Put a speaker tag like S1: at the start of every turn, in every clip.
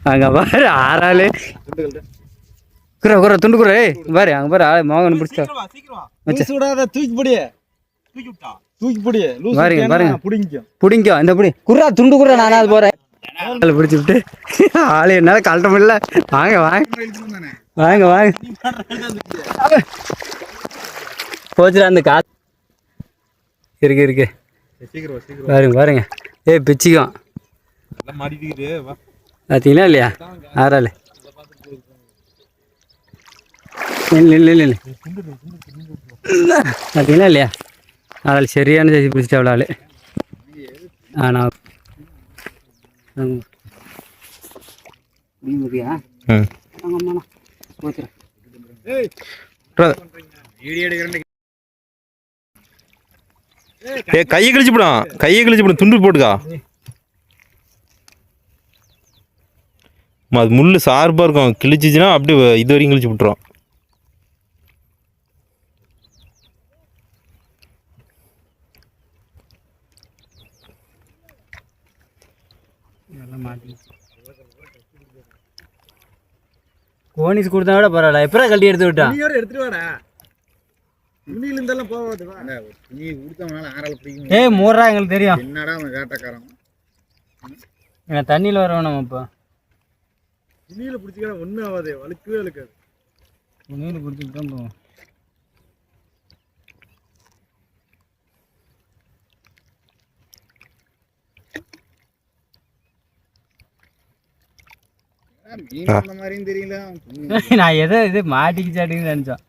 S1: அங்கே பாரு ஆறாள் குறை குறை துண்டு குறை பாரு அங்கே பாரு ஆள் மோகன் பிடிச்சா பாருங்க பாருங்க பிடிங்கோ இந்த பிடி குர்ரா துண்டு குர்ரா நானா அது போகிறேன் பிடிச்சி விட்டு ஆள் என்னால் கழட்ட முடியல வாங்க வாங்க வாங்க வாங்க போச்சுடா அந்த காசு இருக்கு இருக்கு பாருங்க பாருங்க ஏய் பிச்சிக்கும் பார்த்தீங்களா இல்லையா ஆறாள் இல்லை இல்லை இல்லை இல்லை பார்த்தீங்களா இல்லையா ஆள் சரியான சைஸ் பிடிச்சிட்டு அவ்வளோ ஆள் ஆனால்
S2: கையை கிழிச்சு போடும் துண்டு போட்டுக்கா அது முள் சார்பாக இருக்கும் கிழிச்சிச்சுன்னா அப்படியே இது வரைக்கும் கிழிச்சு விட்டுரும்
S1: கோனிஸ் கொடுத்தா விட பரவாயில்ல எப்போ கழட்டி எடுத்து விட்டா
S3: எடுத்துட்டு வாடா துணியிலிருந்தெல்லாம் போகாது துணி கொடுத்தவனால ஆறால் பிடிக்கும்
S1: ஏய் மூறா எங்களுக்கு தெரியும்
S3: என்னடா அவன் கேட்டக்காரன்
S1: ஏன்னா தண்ணியில் வரணும் நம்ம இப்போ
S3: துணியில் பிடிச்சிக்கிற ஒன்றும் ஆகாது வழுக்கவே வழுக்காது
S1: துணியில் பிடிச்சிட்டு தான் போவோம்
S3: மீன் அந்த மாதிரியும் தெரியல
S1: நான் எதோ இது மாட்டிக்கு சாட்டின்னு நினச்சோன்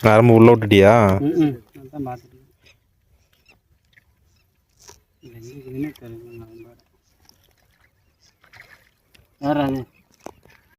S2: நரம்பு உள்ள விட்டுட்டியா
S1: அதான் பார்த்துட்டு வேற அது